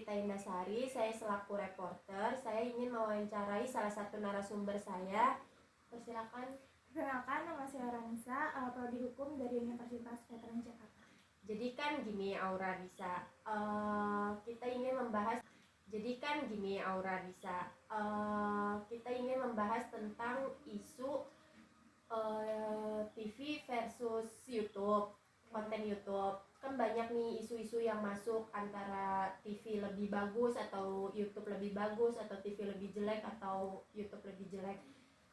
Gita Indasari, saya selaku reporter, saya ingin mewawancarai salah satu narasumber saya. Persilakan. Perkenalkan, nama saya Ranisa, prodi hukum dari Universitas Veteran Jakarta. Jadi kan gini Aura Risa, kita ingin membahas tentang isu TV versus YouTube, konten YouTube. Kan banyak nih isu-isu yang masuk antara TV lebih bagus atau YouTube lebih bagus, atau TV lebih jelek atau YouTube lebih jelek.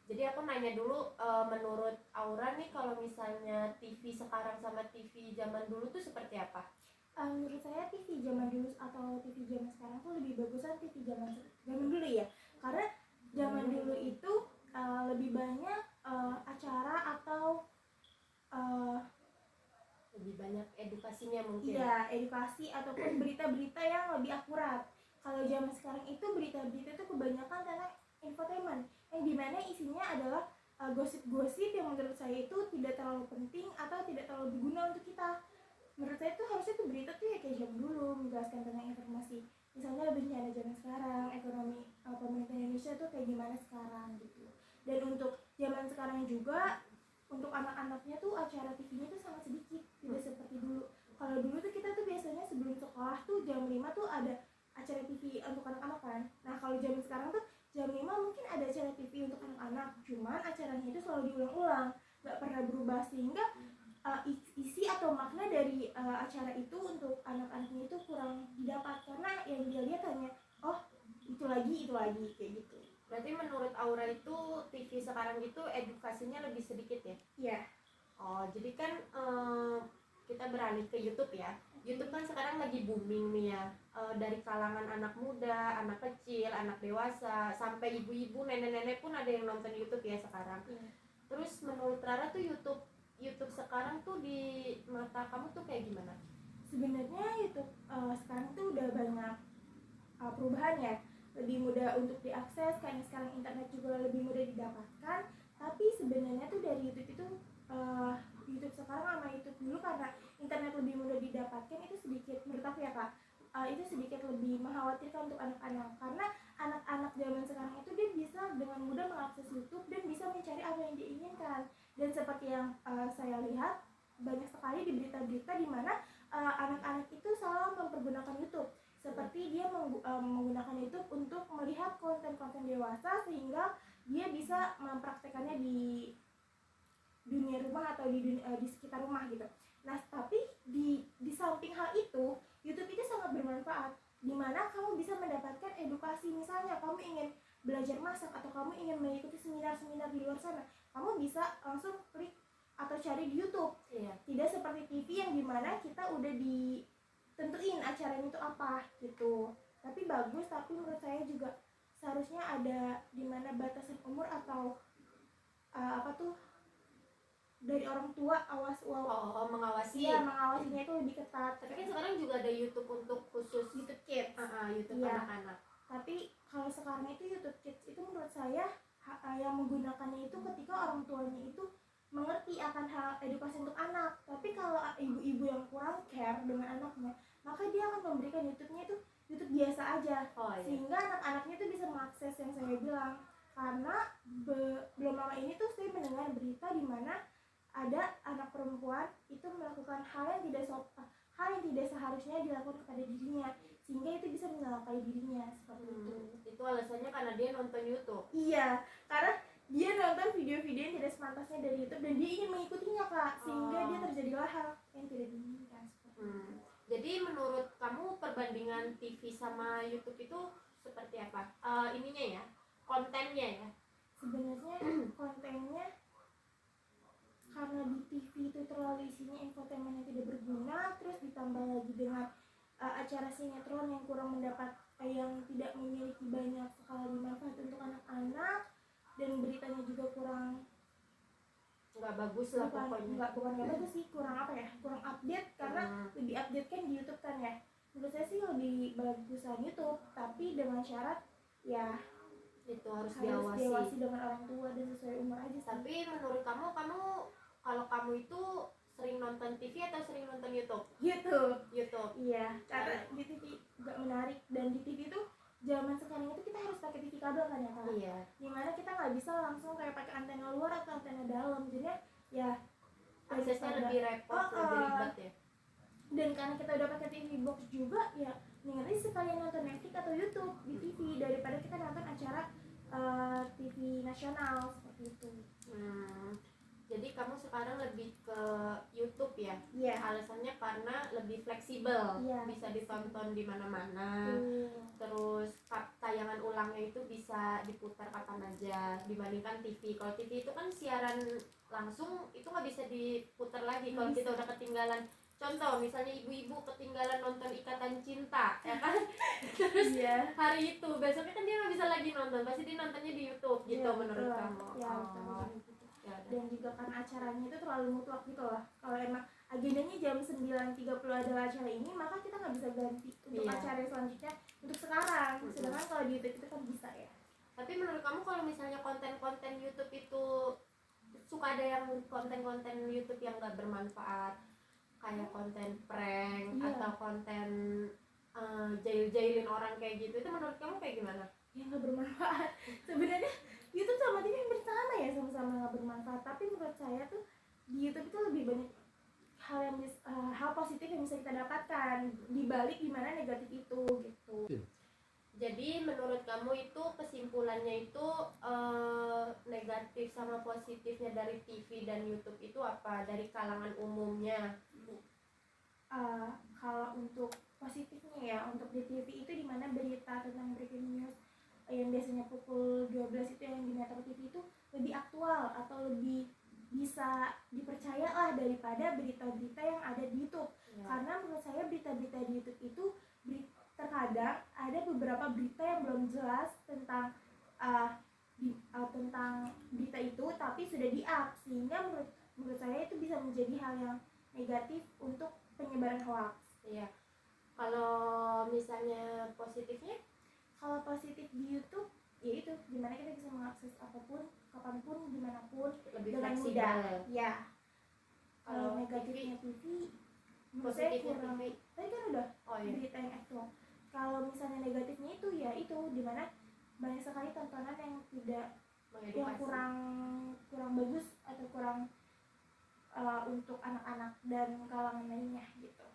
Jadi aku nanya dulu, menurut Aura nih, kalau misalnya TV sekarang sama TV zaman dulu tuh seperti apa? Menurut saya TV zaman dulu atau TV zaman sekarang tuh lebih bagusan TV zaman dulu ya, karena zaman dulu itu lebih banyak acara atau Lebih banyak edukasinya mungkin. iya, edukasi ataupun berita-berita yang lebih akurat. Kalau zaman sekarang itu berita-berita itu kebanyakan tentang infotainment, yang dimana isinya adalah gosip-gosip yang menurut saya itu tidak terlalu penting atau tidak terlalu berguna untuk kita. Menurut saya tuh harusnya tuh berita tuh ya kayak zaman dulu, menjelaskan tentang informasi, misalnya bencana zaman sekarang, ekonomi pemerintah Indonesia tuh kayak gimana sekarang gitu. Dan untuk zaman sekarang juga, untuk anak-anaknya tuh acara TV-nya tuh sangat sedikit, tidak seperti dulu. Kalau dulu tuh kita tuh biasanya sebelum sekolah tuh jam 5 tuh ada acara TV untuk anak-anak kan. Nah kalau zaman sekarang tuh jam 5 mungkin ada acara TV untuk anak-anak, cuman acaranya itu selalu diulang-ulang, gak pernah berubah, sehingga isi atau makna dari acara itu untuk anak-anaknya itu kurang didapat, karena yang dia lihat hanya oh itu lagi kayak gitu. Berarti menurut Aura itu TV sekarang itu edukasinya lebih sedikit ya? Iya. Oh, jadi kan kita beralih ke YouTube ya. YouTube kan sekarang lagi booming nih ya, dari kalangan anak muda, anak kecil, anak dewasa, sampai ibu-ibu, nenek-nenek pun ada yang nonton YouTube ya sekarang. Iya. Terus menurut Rara tuh YouTube sekarang tuh di mata kamu tuh kayak gimana? Sebenarnya YouTube sekarang tuh udah banyak perubahan ya, lebih mudah untuk diakses, karena sekarang internet juga lebih mudah didapatkan. Tapi sebenarnya tuh dari YouTube itu YouTube sekarang sama YouTube dulu, karena internet lebih mudah didapatkan, itu sedikit menurut aku ya Kak, itu sedikit lebih mengkhawatirkan untuk anak-anak, karena anak-anak zaman sekarang itu dia bisa dengan mudah mengakses YouTube dan bisa mencari apa yang dia inginkan. Dan seperti yang saya lihat banyak sekali di berita-berita di mana anak-anak itu salah mempergunakan YouTube, seperti dia menggunakan YouTube untuk melihat konten-konten dewasa, sehingga dia bisa mempraktekannya di dunia rumah atau di sekitar rumah gitu. Nah, tapi di samping hal itu, YouTube itu sangat bermanfaat, dimana kamu bisa mendapatkan edukasi. Misalnya kamu ingin belajar masak atau kamu ingin mengikuti seminar-seminar di luar sana, kamu bisa langsung klik atau cari di YouTube. Iya. Tidak seperti TV yang dimana kita udah ditentuin acaranya itu apa gitu. Tapi bagus, tapi menurut saya juga seharusnya ada dimana batasan umur atau dari orang tua mengawasi. Iya, mengawasinya itu lebih ketat. Tapi kan sekarang juga ada YouTube untuk khusus YouTube Kids, YouTube iya. anak-anak. Tapi kalau sekarang itu YouTube Kids itu menurut saya yang menggunakannya itu ketika orang tuanya itu mengerti akan hal edukasi untuk anak. Tapi kalau ibu-ibu yang kurang care dengan anaknya, maka dia akan memberikan YouTube-nya itu YouTube biasa aja. Iya. Sehingga anak-anaknya itu bisa mengakses yang saya bilang. Karena belum lama ini tuh saya mendengar berita di mana ada anak perempuan itu melakukan hal yang tidak seharusnya dilakukan kepada dirinya, sehingga itu bisa menyalakai dirinya seperti itu. Itu alasannya karena dia nonton YouTube. Iya, karena dia nonton video-video yang tidak sepantasnya dari YouTube dan dia ingin mengikutinya Kak, sehingga dia terjadilah hal yang tidak diinginkan. Jadi menurut kamu perbandingan TV sama YouTube itu seperti apa? Ininya ya, kontennya ya. Sebenarnya kontennya, karena di TV itu terlalu isinya infotainment yang tidak berguna, terus ditambah lagi dengan acara sinetron yang kurang mendapat, yang tidak memiliki banyak sekali manfaat untuk anak-anak, dan beritanya juga kurang nggak bagus lah pokoknya. Bukan nggak bagus sih, kurang update, karena lebih update kan di YouTube kan ya. Menurut saya sih lebih bagusan YouTube, tapi dengan syarat ya itu harus diawasi dengan orang tua dan sesuai umur aja sih. Tapi menurut kamu kalau kamu itu sering nonton TV atau sering nonton YouTube? YouTube. YouTube. Iya, karena di TV nggak menarik. Dan di TV itu zaman sekarang itu kita harus pakai TV kabel kan ya Kak, Iya. dimana kita nggak bisa langsung kayak pakai antena luar atau antena dalam, jadinya ya Aksesnya daripada- lebih repot, lebih ribet ya. dan karena kita udah pakai TV box juga ya mendingan sekalian nonton Netflix atau YouTube di TV daripada kita nonton acara TV nasional seperti itu. Jadi kamu sekarang lebih ke YouTube ya? Iya. Alasannya karena lebih fleksibel, Iya, bisa ditonton di mana-mana. Tuh. Terus tayangan ulangnya itu bisa diputar kapan aja dibandingkan TV. Kalau TV itu kan siaran langsung itu nggak bisa diputar lagi kalau kita udah ketinggalan. Contoh misalnya ibu-ibu ketinggalan nonton Ikatan Cinta ya kan, terus Iya. hari itu besoknya kan dia nggak bisa lagi nonton, pasti dia nontonnya di YouTube gitu. Iya, Menurut betul. kamu? Ya, Oh, betul, gitu. ya udah. Dan juga kan acaranya itu terlalu mutlak gitu loh. Kalau emang agendanya jam 9.30 adalah acara ini, maka kita nggak bisa ganti untuk Iya. acara selanjutnya untuk sekarang. Sedangkan kalau di YouTube itu kan bisa ya. Tapi menurut kamu kalau misalnya konten-konten YouTube itu suka ada yang konten-konten YouTube yang nggak bermanfaat, kayak konten prank Iya. atau konten jail-jailin orang kayak gitu, itu menurut kamu kayak gimana? Ya nggak bermanfaat. Sebenarnya YouTube sama TV hampir sama ya, sama-sama nggak bermanfaat. Tapi menurut saya tuh di YouTube itu lebih banyak hal positif yang bisa kita dapatkan dibalik gimana negatif itu gitu. Jadi menurut kamu itu kesimpulannya itu negatif sama positifnya dari TV dan YouTube itu apa dari kalangan umumnya? Kalau untuk positifnya ya, untuk di TV itu dimana berita tentang breaking news yang biasanya pukul 12 itu yang di Metro TV itu lebih aktual atau lebih bisa dipercaya lah daripada berita-berita yang ada di YouTube. Ya. Karena menurut saya berita-berita di YouTube itu terkadang ada beberapa berita yang belum jelas tentang tentang berita itu, tapi sudah di-up, sehingga menurut saya itu bisa menjadi hal yang negatif untuk penyebaran hoax. Iya. Kalau misalnya positifnya? Kalau positif di YouTube ya itu gimana kita bisa mengakses apapun, kapanpun, dimanapun Lebih dengan fleksibel. mudah. Ya. Kalau Kalau negatifnya TV, menurut saya positifnya kurang. TV. Tadi kan udah Oh iya. berita yang aktual. Kalau misalnya negatifnya itu ya itu dimana banyak sekali tontonan yang tidak yang kurang bagus atau kurang untuk anak-anak dan kalangan lainnya gitu.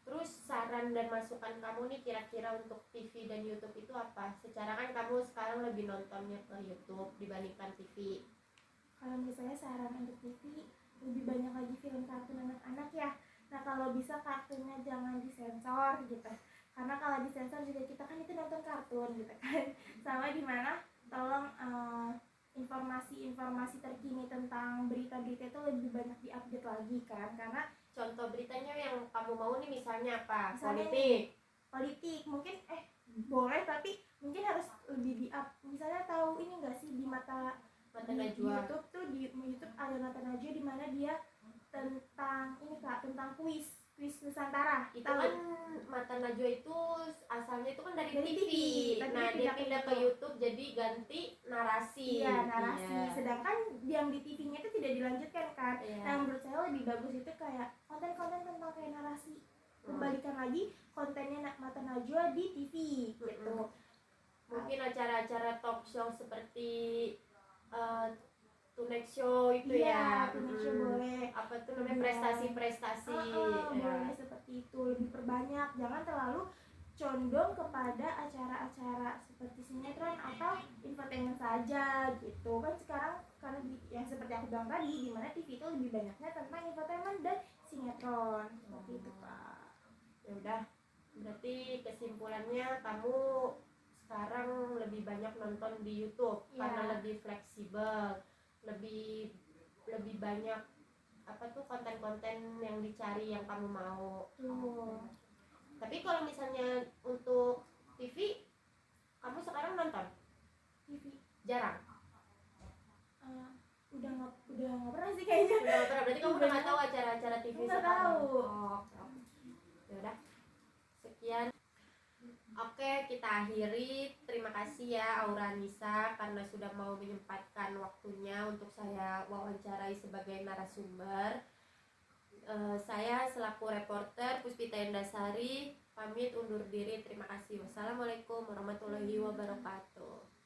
Terus saran dan masukan kamu nih kira-kira untuk TV dan YouTube itu apa? Secara kan kamu sekarang lebih nontonnya ke YouTube dibandingkan TV. Kalau menurut saya saran untuk TV lebih banyak lagi film kartun anak-anak ya. Nah kalau bisa kartunnya jangan disensor gitu. Karena kalau disensor juga kita kan itu nonton kartun gitu kan. Sama dimana tolong informasi-informasi terkini tentang berita-berita itu lebih banyak diupdate lagi kan. Karena Contoh beritanya yang kamu mau nih misalnya apa? Misalnya politik mungkin boleh, tapi mungkin harus lebih di-up. Misalnya tahu ini enggak sih di mata Mata di Najwa. YouTube tuh di YouTube ada Mata Najwa di mana dia tentang ini Kak, tentang kuis Nusantara. Itu Tahu? kan Mata Najwa itu asalnya itu kan dari Dari TV. TV, tapi Nah, dia dia pindah pindah ke ke YouTube jadi ganti narasi. Iya, narasi. Iya. Sedangkan yang di TV-nya itu tidak dilanjutkan kan. Iya. Nah, menurut saya lebih bagus itu kayak konten-konten tentang kayak narasi. Kembalikan lagi kontennya Mata Najwa di TV gitu. Mungkin acara-acara talk show seperti Tonight Show itu Iya, ya. Tonight Show boleh. Apa tuh namanya Iya. prestasi-prestasi. Ya. Boleh seperti itu, lebih perbanyak. Jangan terlalu condong kepada acara-acara seperti sinetron atau infotainment saja gitu kan. Sekarang karena yang seperti aku bilang tadi, di mana TV itu lebih banyaknya tentang infotainment dan sinetron seperti itu Kak. Ya udah, berarti kesimpulannya kamu sekarang lebih banyak nonton di YouTube. Iya. Karena lebih fleksibel, lebih banyak apa tuh konten-konten yang dicari yang kamu mau. Tuh. Tapi kalau misalnya untuk TV, kamu sekarang nonton? TV Jarang. udah nggak pernah sih kayaknya. Udah nggak pernah. Berarti kamu udah nggak tahu acara-acara TV Nggak sekarang. tahu. Oh, oke. Ya udah. Sekian. Oke, kita akhiri. Terima kasih ya Aura Nisa karena sudah mau menyempatkan waktunya untuk saya wawancarai sebagai narasumber. Saya selaku reporter Puspita Endasari pamit undur diri. Terima kasih. Wassalamualaikum warahmatullahi wabarakatuh.